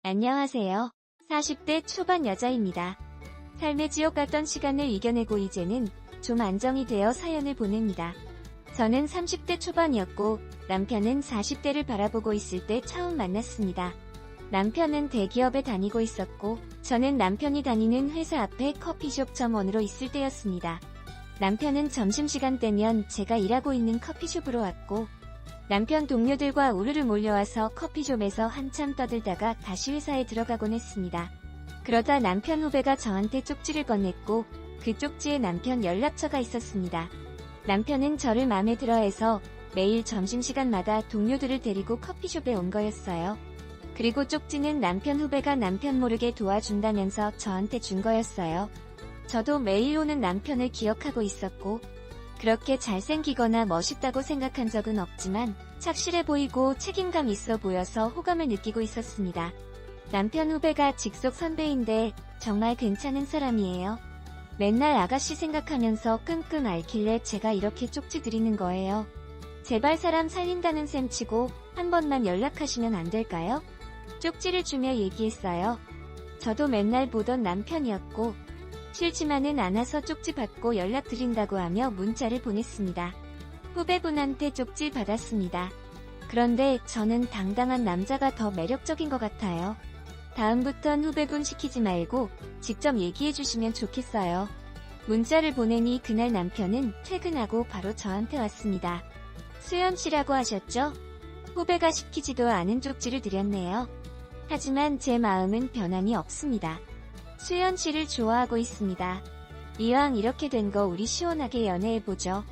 안녕하세요. 40대 초반 여자입니다. 삶의 지옥 같던 시간을 이겨내고 이제는 좀 안정이 되어 사연을 보냅니다. 저는 30대 초반이었고 남편은 40대를 바라보고 있을 때 처음 만났습니다. 남편은 대기업에 다니고 있었고 저는 남편이 다니는 회사 앞에 커피숍 점원으로 있을 때였습니다. 남편은 점심시간 되면 제가 일하고 있는 커피숍으로 왔고 남편 동료들과 우르르 몰려와서 커피숍에서 한참 떠들다가 다시 회사에 들어가곤 했습니다. 그러다 남편 후배가 저한테 쪽지를 건넸고 그 쪽지에 남편 연락처가 있었습니다. 남편은 저를 마음에 들어해서 매일 점심시간마다 동료들을 데리고 커피숍에 온 거였어요. 그리고 쪽지는 남편 후배가 남편 모르게 도와준다면서 저한테 준 거였어요. 저도 매일 오는 남편을 기억하고 있었고 그렇게 잘생기거나 멋있다고 생각한 적은 없지만 착실해 보이고 책임감 있어 보여서 호감을 느끼고 있었습니다. 남편 후배가 직속 선배인데 정말 괜찮은 사람이에요. 맨날 아가씨 생각하면서 끙끙 앓길래 제가 이렇게 쪽지 드리는 거예요. 제발 사람 살린다는 셈 치고 한 번만 연락하시면 안 될까요? 쪽지를 주며 얘기했어요. 저도 맨날 보던 남편이었고 싫지만은 않아서 쪽지 받고 연락드린다고 하며 문자를 보냈습니다. 후배분한테 쪽지 받았습니다. 그런데 저는 당당한 남자가 더 매력적인 것 같아요. 다음부턴 후배분 시키지 말고 직접 얘기해 주시면 좋겠어요. 문자를 보내니 그날 남편은 퇴근하고 바로 저한테 왔습니다. 수연 씨라고 하셨죠? 후배가 시키지도 않은 쪽지를 드렸네요. 하지만 제 마음은 변함이 없습니다. 수연 씨를 좋아하고 있습니다. 이왕 이렇게 된 거 우리 시원하게 연애해보죠.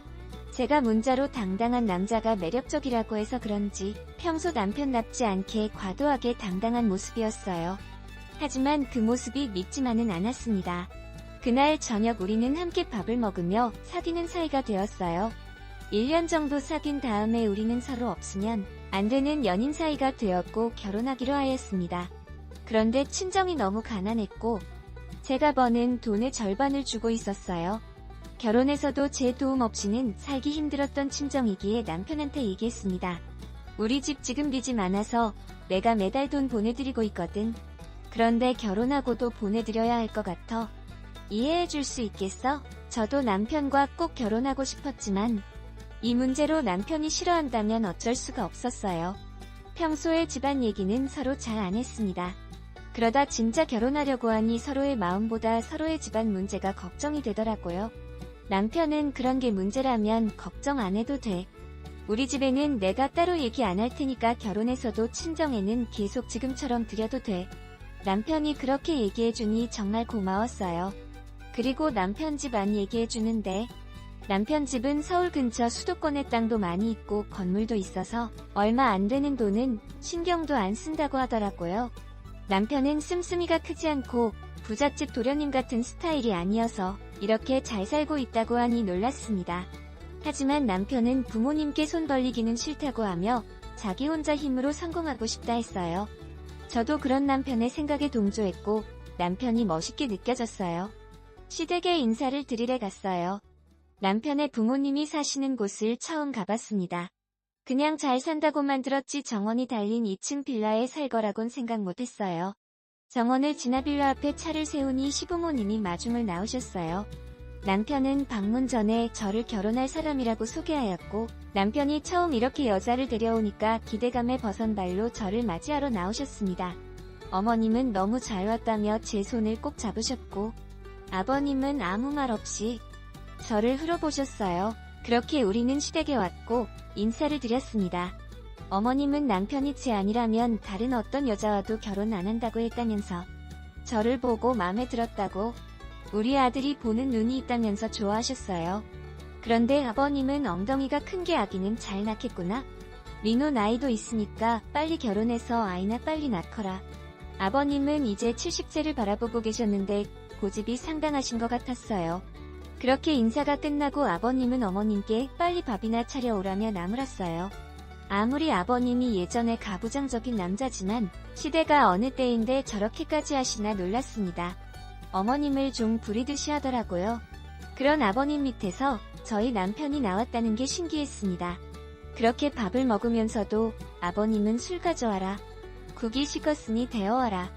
제가 문자로 당당한 남자가 매력적이라고 해서 그런지 평소 남편답지 않게 과도하게 당당한 모습이었어요. 하지만 그 모습이 믿지만은 않았습니다. 그날 저녁 우리는 함께 밥을 먹으며 사귀는 사이가 되었어요. 1년 정도 사귄 다음에 우리는 서로 없으면 안 되는 연인 사이가 되었고 결혼하기로 하였습니다. 그런데 친정이 너무 가난했고 제가 버는 돈의 절반을 주고 있었어요. 결혼해서도 제 도움 없이는 살기 힘들었던 친정이기에 남편한테 얘기했습니다. 우리 집 지금 빚이 많아서 내가 매달 돈 보내드리고 있거든. 그런데 결혼하고도 보내드려야 할 것 같아. 이해해줄 수 있겠어? 저도 남편과 꼭 결혼하고 싶었지만 이 문제로 남편이 싫어한다면 어쩔 수가 없었어요. 평소에 집안 얘기는 서로 잘 안 했습니다. 그러다 진짜 결혼하려고 하니 서로의 마음보다 서로의 집안 문제가 걱정이 되더라고요. 남편은 그런 게 문제라면 걱정 안 해도 돼. 우리 집에는 내가 따로 얘기 안 할 테니까 결혼해서도 친정에는 계속 지금처럼 드려도 돼. 남편이 그렇게 얘기해주니 정말 고마웠어요. 그리고 남편 집 안 얘기해주는데 남편 집은 서울 근처 수도권에 땅도 많이 있고 건물도 있어서 얼마 안 되는 돈은 신경도 안 쓴다고 하더라고요. 남편은 씀씀이가 크지 않고 부잣집 도련님 같은 스타일이 아니어서 이렇게 잘 살고 있다고 하니 놀랐습니다. 하지만 남편은 부모님께 손 벌리기는 싫다고 하며 자기 혼자 힘으로 성공하고 싶다 했어요. 저도 그런 남편의 생각에 동조했고 남편이 멋있게 느껴졌어요. 시댁에 인사를 드리러 갔어요. 남편의 부모님이 사시는 곳을 처음 가봤습니다. 그냥 잘 산다고만 들었지 정원이 달린 2층 빌라에 살 거라곤 생각 못했어요. 정원을 지나 빌라 앞에 차를 세우니 시부모님이 마중을 나오셨어요. 남편은 방문 전에 저를 결혼할 사람이라고 소개하였고 남편이 처음 이렇게 여자를 데려오니까 기대감에 벗은 발로 저를 맞이하러 나오셨습니다. 어머님은 너무 잘 왔다며 제 손을 꼭 잡으셨고 아버님은 아무 말 없이 저를 흘러보셨어요. 그렇게 우리는 시댁에 왔고 인사를 드렸습니다. 어머님은 남편이 제 아니라면 다른 어떤 여자와도 결혼 안 한다고 했다면서 저를 보고 마음에 들었다고 우리 아들이 보는 눈이 있다면서 좋아하셨어요. 그런데 아버님은 엉덩이가 큰 게 아기는 잘 낳겠구나. 민호 나이도 있으니까 빨리 결혼해서 아이나 빨리 낳거라. 아버님은 이제 70세를 바라보고 계셨는데 고집이 상당하신 것 같았어요. 그렇게 인사가 끝나고 아버님은 어머님께 빨리 밥이나 차려오라며 나무랐어요. 아무리 아버님이 예전에 가부장적인 남자지만 시대가 어느 때인데 저렇게까지 하시나 놀랐습니다. 어머님을 좀 부리듯이 하더라고요. 그런 아버님 밑에서 저희 남편이 나왔다는 게 신기했습니다. 그렇게 밥을 먹으면서도 아버님은 술 가져와라. 국이 식었으니 데워와라.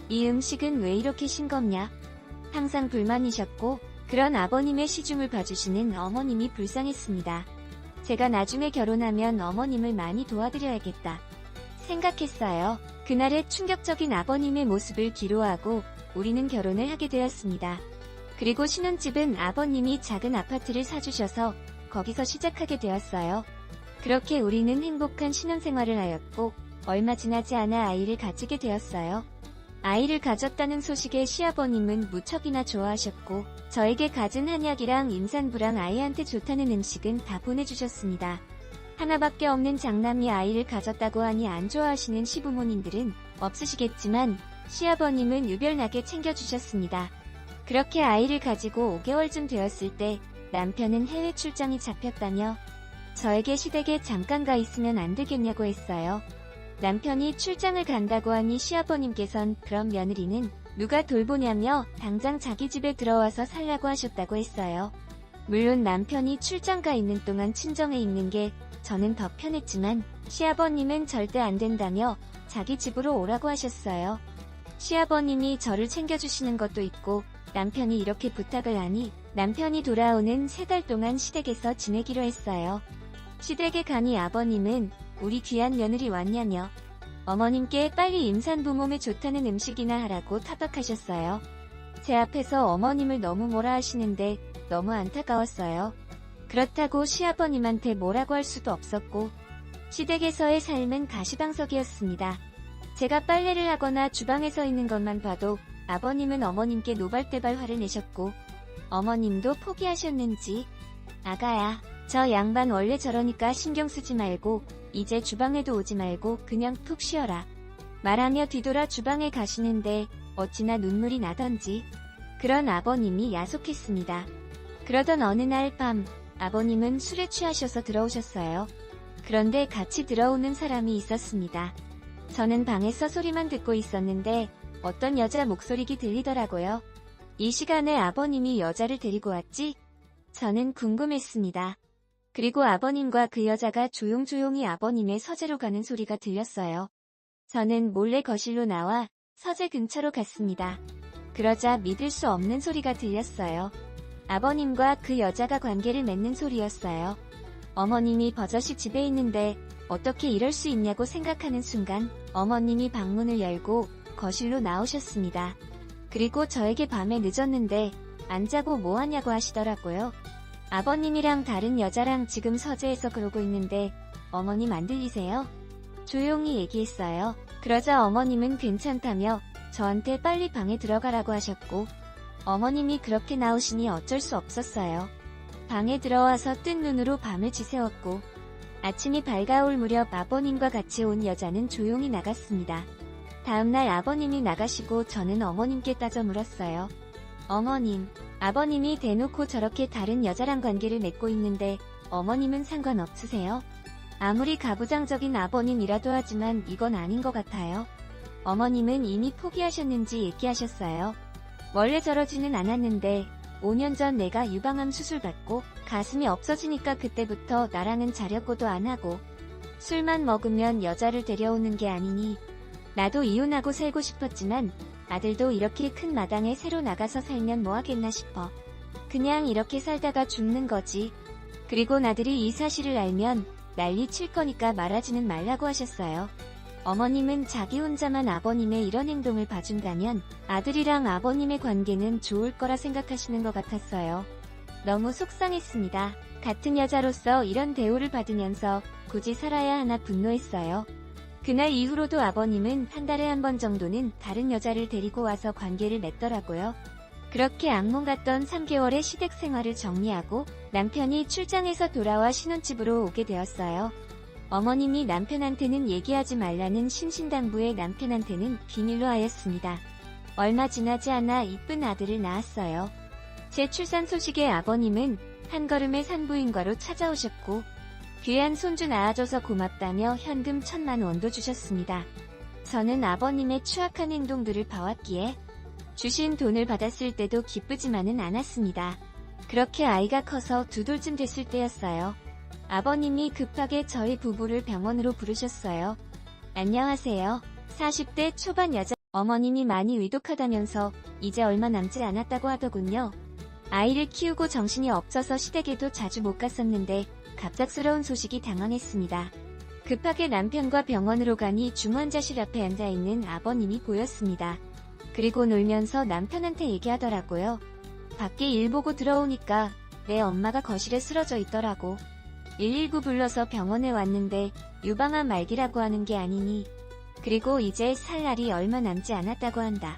이 음식은 왜 이렇게 싱겁냐? 항상 불만이셨고 그런 아버님의 시중을 봐주시는 어머님이 불쌍했습니다. 제가 나중에 결혼하면 어머님을 많이 도와드려야겠다 생각했어요. 그날의 충격적인 아버님의 모습을 기로하고 우리는 결혼을 하게 되었습니다. 그리고 신혼집은 아버님이 작은 아파트를 사주셔서 거기서 시작하게 되었어요. 그렇게 우리는 행복한 신혼생활을 하였고 얼마 지나지 않아 아이를 가지게 되었어요. 아이를 가졌다는 소식에 시아버님은 무척이나 좋아하셨고 저에게 갖은 한약이랑 임산부랑 아이한테 좋다는 음식은 다 보내주셨습니다. 하나밖에 없는 장남이 아이를 가졌다고 하니 안 좋아하시는 시부모님들은 없으시겠지만 시아버님은 유별나게 챙겨주셨습니다. 그렇게 아이를 가지고 5개월쯤 되었을 때 남편은 해외 출장이 잡혔다며 저에게 시댁에 잠깐 가 있으면 안 되겠냐고 했어요. 남편이 출장을 간다고 하니 시아버님께선 그럼 며느리는 누가 돌보냐며 당장 자기 집에 들어와서 살라고 하셨다고 했어요. 물론 남편이 출장 가 있는 동안 친정에 있는 게 저는 더 편했지만 시아버님은 절대 안 된다며 자기 집으로 오라고 하셨어요. 시아버님이 저를 챙겨주시는 것도 있고 남편이 이렇게 부탁을 하니 남편이 돌아오는 3달 동안 시댁에서 지내기로 했어요. 시댁에 가니 아버님은 우리 귀한 며느리 왔냐며 어머님께 빨리 임산부 몸에 좋다는 음식이나 하라고 타박하셨어요. 제 앞에서 어머님을 너무 뭐라 하시는데 너무 안타까웠어요. 그렇다고 시아버님한테 뭐라고 할 수도 없었고 시댁에서의 삶은 가시방석이었습니다. 제가 빨래를 하거나 주방에 서 있는 것만 봐도 아버님은 어머님께 노발대발 화를 내셨고 어머님도 포기하셨는지 아가야, 저 양반 원래 저러니까 신경 쓰지 말고 이제 주방에도 오지 말고 그냥 푹 쉬어라. 말하며 뒤돌아 주방에 가시는데 어찌나 눈물이 나던지 그런 아버님이 야속했습니다. 그러던 어느 날 밤 아버님은 술에 취하셔서 들어오셨어요. 그런데 같이 들어오는 사람이 있었습니다. 저는 방에서 소리만 듣고 있었는데 어떤 여자 목소리가 들리더라고요. 이 시간에 아버님이 여자를 데리고 왔지? 저는 궁금했습니다. 그리고 아버님과 그 여자가 조용조용히 아버님의 서재로 가는 소리가 들렸어요. 저는 몰래 거실로 나와 서재 근처로 갔습니다. 그러자 믿을 수 없는 소리가 들렸어요. 아버님과 그 여자가 관계를 맺는 소리였어요. 어머님이 버젓이 집에 있는데 어떻게 이럴 수 있냐고 생각하는 순간 어머님이 방문을 열고 거실로 나오셨습니다. 그리고 저에게 밤에 늦었는데 안 자고 뭐 하냐고 하시더라고요. 아버님이랑 다른 여자랑 지금 서재에서 그러고 있는데 어머님 안 들리세요? 조용히 얘기했어요. 그러자 어머님은 괜찮다며 저한테 빨리 방에 들어가라고 하셨고 어머님이 그렇게 나오시니 어쩔 수 없었어요. 방에 들어와서 뜬 눈으로 밤을 지새웠고 아침이 밝아올 무렵 아버님과 같이 온 여자는 조용히 나갔습니다. 다음날 아버님이 나가시고 저는 어머님께 따져 물었어요. 어머님, 아버님이 대놓고 저렇게 다른 여자랑 관계를 맺고 있는데 어머님은 상관없으세요? 아무리 가부장적인 아버님이라도 하지만 이건 아닌 것 같아요. 어머님은 이미 포기하셨는지 얘기하셨어요. 원래 저러지는 않았는데 5년 전 내가 유방암 수술 받고 가슴이 없어지니까 그때부터 나랑은 자려고도 안 하고 술만 먹으면 여자를 데려오는 게 아니니 나도 이혼하고 살고 싶었지만 아들도 이렇게 큰 마당에 새로 나가서 살면 뭐 하겠나 싶어. 그냥 이렇게 살다가 죽는 거지. 그리고 나들이 이 사실을 알면 난리 칠 거니까 말하지는 말라고 하셨어요. 어머님은 자기 혼자만 아버님의 이런 행동을 봐준다면 아들이랑 아버님의 관계는 좋을 거라 생각하시는 것 같았어요. 너무 속상했습니다. 같은 여자로서 이런 대우를 받으면서 굳이 살아야 하나 분노했어요. 그날 이후로도 아버님은 한 달에 한 번 정도는 다른 여자를 데리고 와서 관계를 맺더라고요. 그렇게 악몽 같던 3개월의 시댁 생활을 정리하고 남편이 출장에서 돌아와 신혼집으로 오게 되었어요. 어머님이 남편한테는 얘기하지 말라는 신신당부에 남편한테는 비밀로 하였습니다. 얼마 지나지 않아 이쁜 아들을 낳았어요. 제 출산 소식에 아버님은 한 걸음에 산부인과로 찾아오셨고 귀한 손주 낳아줘서 고맙다며 현금 1,000만 원도 주셨습니다. 저는 아버님의 추악한 행동들을 봐왔기에 주신 돈을 받았을 때도 기쁘지만은 않았습니다. 그렇게 아이가 커서 2돌쯤 됐을 때였어요. 아버님이 급하게 저희 부부를 병원으로 부르셨어요. 안녕하세요. 40대 초반 여자 어머님이 많이 위독하다면서 이제 얼마 남지 않았다고 하더군요. 아이를 키우고 정신이 없어서 시댁에도 자주 못 갔었는데 갑작스러운 소식이 당황했습니다. 급하게 남편과 병원으로 가니 중환자실 앞에 앉아있는 아버님이 보였습니다. 그리고 놀면서 남편한테 얘기하더라고요. 밖에 일 보고 들어오니까 내 엄마가 거실에 쓰러져 있더라고. 119 불러서 병원에 왔는데 유방암 말기라고 하는 게 아니니. 그리고 이제 살 날이 얼마 남지 않았다고 한다.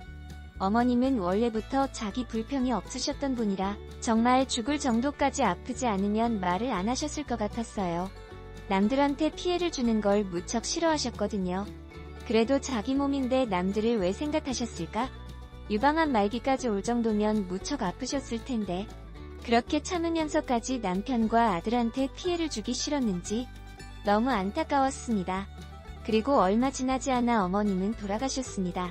어머님은 원래부터 자기 불평이 없으셨던 분이라 정말 죽을 정도까지 아프지 않으면 말을 안 하셨을 것 같았어요. 남들한테 피해를 주는 걸 무척 싫어하셨거든요. 그래도 자기 몸인데 남들을 왜 생각하셨을까? 유방암 말기까지 올 정도면 무척 아프셨을 텐데 그렇게 참으면서까지 남편과 아들한테 피해를 주기 싫었는지 너무 안타까웠습니다. 그리고 얼마 지나지 않아 어머님은 돌아가셨습니다.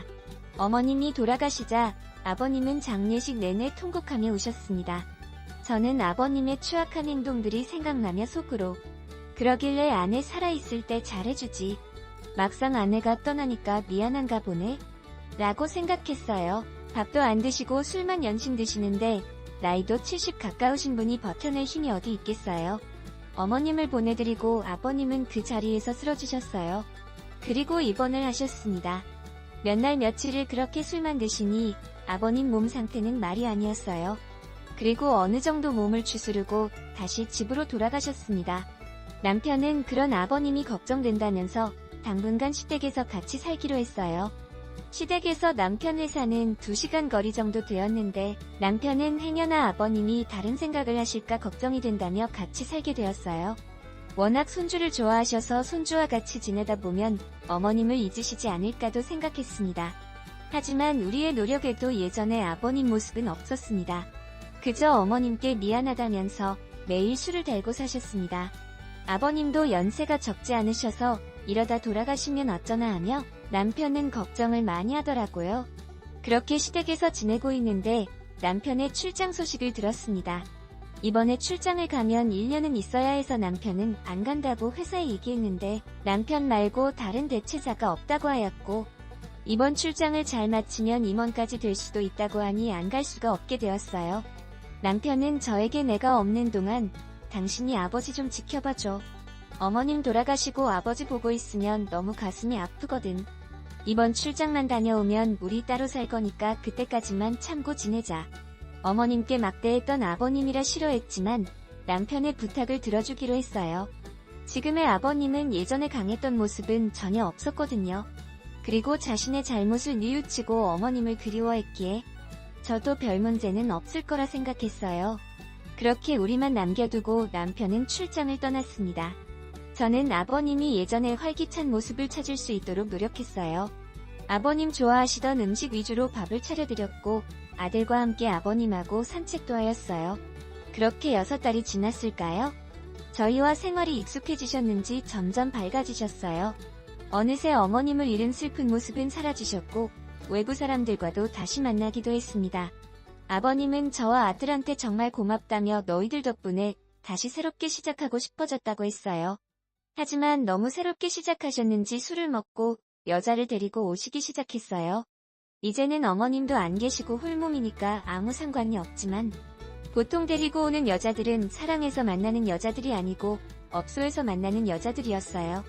어머님이 돌아가시자 아버님은 장례식 내내 통곡하며 우셨습니다. 저는 아버님의 추악한 행동들이 생각나며 속으로 그러길래 아내 살아있을 때 잘해주지. 막상 아내가 떠나니까 미안한가 보네. 라고 생각했어요. 밥도 안 드시고 술만 연신 드시는데 나이도 70 가까우신 분이 버텨낼 힘이 어디 있겠어요. 어머님을 보내드리고 아버님은 그 자리에서 쓰러지셨어요. 그리고 입원을 하셨습니다. 몇 날 며칠을 그렇게 술만 드시니 아버님 몸 상태는 말이 아니었어요. 그리고 어느 정도 몸을 추스르고 다시 집으로 돌아가셨습니다. 남편은 그런 아버님이 걱정된다면서 당분간 시댁에서 같이 살기로 했어요. 시댁에서 남편 회사는 2시간 거리 정도 되었는데 남편은 행여나 아버님이 다른 생각을 하실까 걱정이 된다며 같이 살게 되었어요. 워낙 손주를 좋아하셔서 손주와 같이 지내다 보면 어머님을 잊으시지 않을까도 생각했습니다. 하지만 우리의 노력에도 예전의 아버님 모습은 없었습니다. 그저 어머님께 미안하다면서 매일 술을 달고 사셨습니다. 아버님도 연세가 적지 않으셔서 이러다 돌아가시면 어쩌나 하며 남편은 걱정을 많이 하더라고요. 그렇게 시댁에서 지내고 있는데 남편의 출장 소식을 들었습니다. 이번에 출장을 가면 1년은 있어야 해서 남편은 안 간다고 회사에 얘기했는데 남편 말고 다른 대체자가 없다고 하였고 이번 출장을 잘 마치면 임원까지 될 수도 있다고 하니 안 갈 수가 없게 되었어요. 남편은 저에게 내가 없는 동안 당신이 아버지 좀 지켜봐줘. 어머님 돌아가시고 아버지 보고 있으면 너무 가슴이 아프거든. 이번 출장만 다녀오면 우리 따로 살 거니까 그때까지만 참고 지내자. 어머님께 막대했던 아버님이라 싫어했지만 남편의 부탁을 들어주기로 했어요. 지금의 아버님은 예전에 강했던 모습은 전혀 없었거든요. 그리고 자신의 잘못을 뉘우치고 어머님을 그리워했기에 저도 별 문제는 없을 거라 생각했어요. 그렇게 우리만 남겨두고 남편은 출장을 떠났습니다. 저는 아버님이 예전의 활기찬 모습을 찾을 수 있도록 노력했어요. 아버님 좋아하시던 음식 위주로 밥을 차려드렸고 아들과 함께 아버님하고 산책도 하였어요. 그렇게 6달이 지났을까요? 저희와 생활이 익숙해지셨는지 점점 밝아지셨어요. 어느새 어머님을 잃은 슬픈 모습은 사라지셨고 외부 사람들과도 다시 만나기도 했습니다. 아버님은 저와 아들한테 정말 고맙다며 너희들 덕분에 다시 새롭게 시작하고 싶어졌다고 했어요. 하지만 너무 새롭게 시작하셨는지 술을 먹고 여자를 데리고 오시기 시작했어요. 이제는 어머님도 안 계시고 홀몸이니까 아무 상관이 없지만 보통 데리고 오는 여자들은 사랑해서 만나는 여자들이 아니고 업소에서 만나는 여자들이었어요.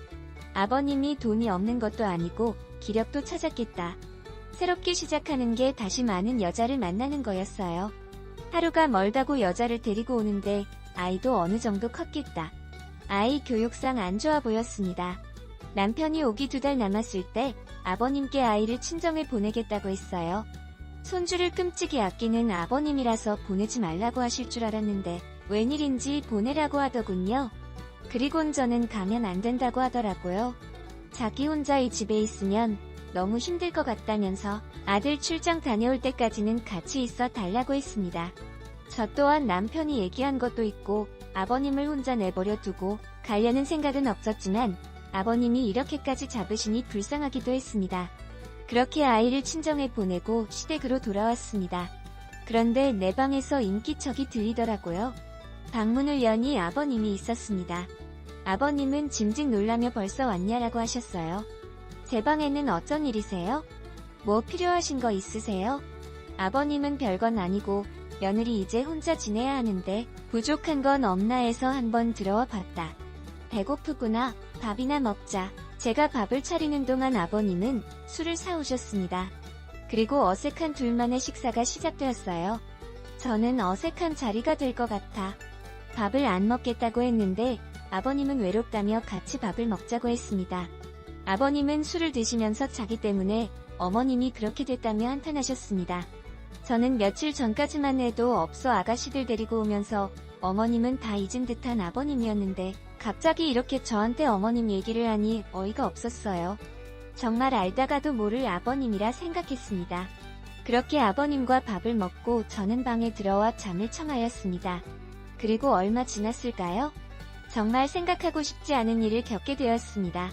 아버님이 돈이 없는 것도 아니고 기력도 찾았겠다. 새롭게 시작하는 게 다시 많은 여자를 만나는 거였어요. 하루가 멀다고 여자를 데리고 오는데 아이도 어느 정도 컸겠다. 아이 교육상 안 좋아 보였습니다. 남편이 오기 2달 남았을 때 아버님께 아이를 친정에 보내겠다고 했어요. 손주를 끔찍이 아끼는 아버님이라서 보내지 말라고 하실 줄 알았는데 웬일인지 보내라고 하더군요. 그리곤 저는 가면 안 된다고 하더라고요. 자기 혼자 이 집에 있으면 너무 힘들 것 같다면서 아들 출장 다녀올 때까지는 같이 있어 달라고 했습니다. 저 또한 남편이 얘기한 것도 있고 아버님을 혼자 내버려 두고 가려는 생각은 없었지만 아버님이 이렇게까지 잡으시니 불쌍하기도 했습니다. 그렇게 아이를 친정에 보내고 시댁으로 돌아왔습니다. 그런데 내 방에서 인기척이 들리더라고요. 방문을 여니 아버님이 있었습니다. 아버님은 짐짓 놀라며 벌써 왔냐라고 하셨어요. 제 방에는 어쩐 일이세요? 뭐 필요하신 거 있으세요? 아버님은 별건 아니고 며느리 이제 혼자 지내야 하는데 부족한 건 없나 해서 한번 들어와 봤다. 배고프구나. 밥이나 먹자. 제가 밥을 차리는 동안 아버님은 술을 사오셨습니다. 그리고 어색한 둘만의 식사가 시작되었어요. 저는 어색한 자리가 될 것 같아 밥을 안 먹겠다고 했는데 아버님은 외롭다며 같이 밥을 먹자고 했습니다. 아버님은 술을 드시면서 자기 때문에 어머님이 그렇게 됐다며 한탄하셨습니다. 저는 며칠 전까지만 해도 업소 아가씨들 데리고 오면서 어머님은 다 잊은 듯한 아버님이었는데 갑자기 이렇게 저한테 어머님 얘기를 하니 어이가 없었어요. 정말 알다가도 모를 아버님이라 생각했습니다. 그렇게 아버님과 밥을 먹고 저는 방에 들어와 잠을 청하였습니다. 그리고 얼마 지났을까요? 정말 생각하고 싶지 않은 일을 겪게 되었습니다.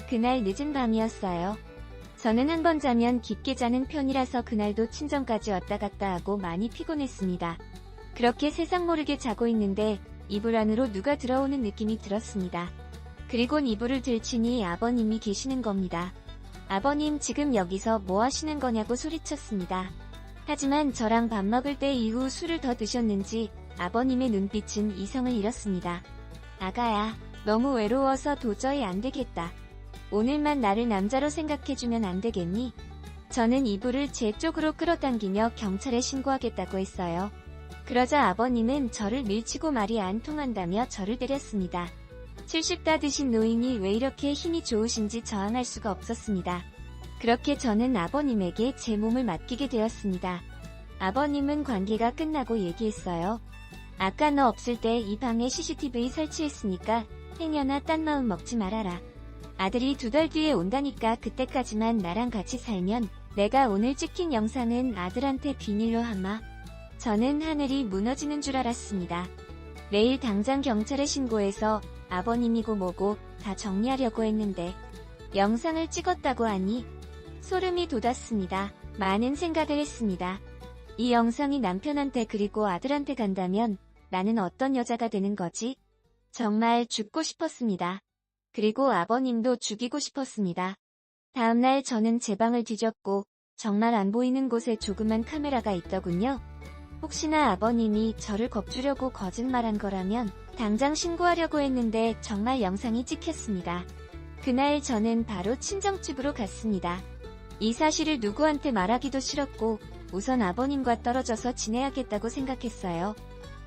그날 늦은 밤이었어요. 저는 한 번 자면 깊게 자는 편이라서 그날도 친정까지 왔다 갔다 하고 많이 피곤했습니다. 그렇게 세상 모르게 자고 있는데 이불 안으로 누가 들어오는 느낌이 들었습니다. 그리곤 이불을 들치니 아버님이 계시는 겁니다. 아버님 지금 여기서 뭐 하시는 거냐고 소리쳤습니다. 하지만 저랑 밥 먹을 때 이후 술을 더 드셨는지 아버님의 눈빛은 이성을 잃었습니다. 아가야, 너무 외로워서 도저히 안 되겠다. 오늘만 나를 남자로 생각해주면 안 되겠니? 저는 이불을 제 쪽으로 끌어당기며 경찰에 신고하겠다고 했어요. 그러자 아버님은 저를 밀치고 말이 안 통한다며 저를 때렸습니다. 70 다 드신 노인이 왜 이렇게 힘이 좋으신지 저항할 수가 없었습니다. 그렇게 저는 아버님에게 제 몸을 맡기게 되었습니다. 아버님은 관계가 끝나고 얘기했어요. 아까 너 없을 때 이 방에 CCTV 설치했으니까 행여나 딴 마음 먹지 말아라. 아들이 2달 뒤에 온다니까 그때까지만 나랑 같이 살면 내가 오늘 찍힌 영상은 아들한테 비밀로 하마. 저는 하늘이 무너지는 줄 알았습니다. 내일 당장 경찰에 신고해서 아버님이고 뭐고 다 정리하려고 했는데 영상을 찍었다고 하니 소름이 돋았습니다. 많은 생각을 했습니다. 이 영상이 남편한테 그리고 아들한테 간다면 나는 어떤 여자가 되는 거지? 정말 죽고 싶었습니다. 그리고 아버님도 죽이고 싶었습니다. 다음날 저는 제 방을 뒤졌고 정말 안 보이는 곳에 조그만 카메라가 있더군요. 혹시나 아버님이 저를 겁주려고 거짓말한 거라면 당장 신고하려고 했는데 정말 영상이 찍혔습니다. 그날 저는 바로 친정집으로 갔습니다. 이 사실을 누구한테 말하기도 싫었고 우선 아버님과 떨어져서 지내야겠다고 생각했어요.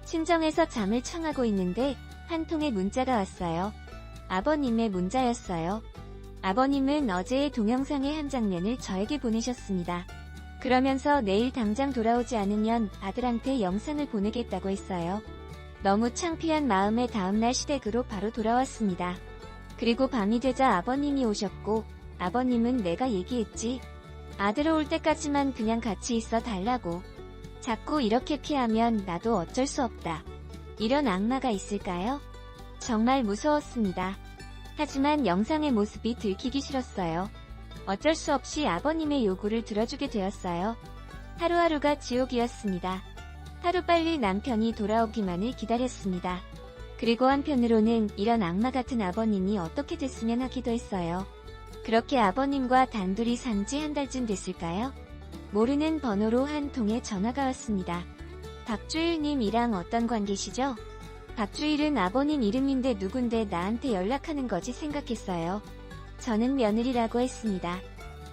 친정에서 잠을 청하고 있는데 한 통의 문자가 왔어요. 아버님의 문자였어요. 아버님은 어제의 동영상의 한 장면을 저에게 보내셨습니다. 그러면서 내일 당장 돌아오지 않으면 아들한테 영상을 보내겠다고 했어요. 너무 창피한 마음에 다음날 시댁으로 바로 돌아왔습니다. 그리고 밤이 되자 아버님이 오셨고 아버님은 내가 얘기했지. 아들 올 때까지만 그냥 같이 있어 달라고. 자꾸 이렇게 피하면 나도 어쩔 수 없다. 이런 악마가 있을까요? 정말 무서웠습니다. 하지만 영상의 모습이 들키기 싫었어요. 어쩔 수 없이 아버님의 요구를 들어주게 되었어요. 하루하루가 지옥이었습니다. 하루빨리 남편이 돌아오기만을 기다렸습니다. 그리고 한편으로는 이런 악마 같은 아버님이 어떻게 됐으면 하기도 했어요. 그렇게 아버님과 단둘이 산 지 한 달쯤 됐을까요? 모르는 번호로 한 통의 전화가 왔습니다. 박주일님이랑 어떤 관계시죠? 박주일은 아버님 이름인데 누군데 나한테 연락하는 거지 생각했어요. 저는 며느리라고 했습니다.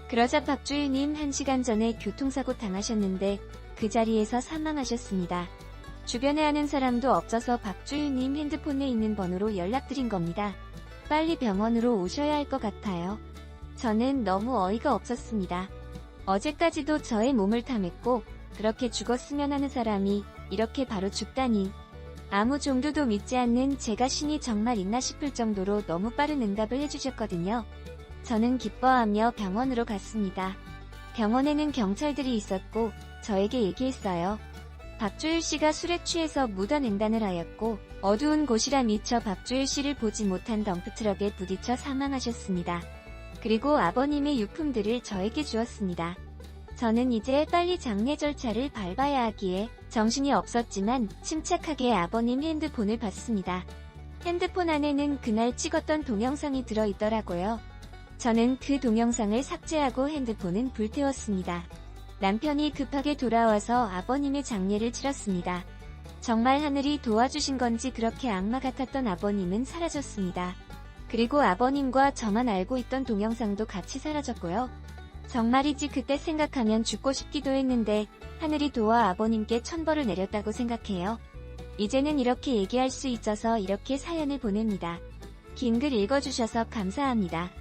그러자 박주일님 1시간 전에 교통사고 당하셨는데 그 자리에서 사망하셨습니다. 주변에 아는 사람도 없어서 박주일님 핸드폰에 있는 번호로 연락드린 겁니다. 빨리 병원으로 오셔야 할 것 같아요. 저는 너무 어이가 없었습니다. 어제까지도 저의 몸을 탐했고 그렇게 죽었으면 하는 사람이 이렇게 바로 죽다니. 아무 종교도 믿지 않는 제가 신이 정말 있나 싶을 정도로 너무 빠른 응답을 해주셨거든요. 저는 기뻐하며 병원으로 갔습니다. 병원에는 경찰들이 있었고 저에게 얘기했어요. 박주일 씨가 술에 취해서 무단횡단을 하였고 어두운 곳이라 미처 박주일 씨를 보지 못한 덤프트럭에 부딪혀 사망하셨습니다. 그리고 아버님의 유품들을 저에게 주었습니다. 저는 이제 빨리 장례 절차를 밟아야 하기에 정신이 없었지만 침착하게 아버님 핸드폰을 봤습니다. 핸드폰 안에는 그날 찍었던 동영상이 들어있더라고요. 저는 그 동영상을 삭제하고 핸드폰은 불태웠습니다. 남편이 급하게 돌아와서 아버님의 장례를 치렀습니다. 정말 하늘이 도와주신 건지 그렇게 악마 같았던 아버님은 사라졌습니다. 그리고 아버님과 저만 알고 있던 동영상도 같이 사라졌고요. 정말이지 그때 생각하면 죽고 싶기도 했는데 하늘이 도와 아버님께 천벌을 내렸다고 생각해요. 이제는 이렇게 얘기할 수 있어서 이렇게 사연을 보냅니다. 긴 글 읽어주셔서 감사합니다.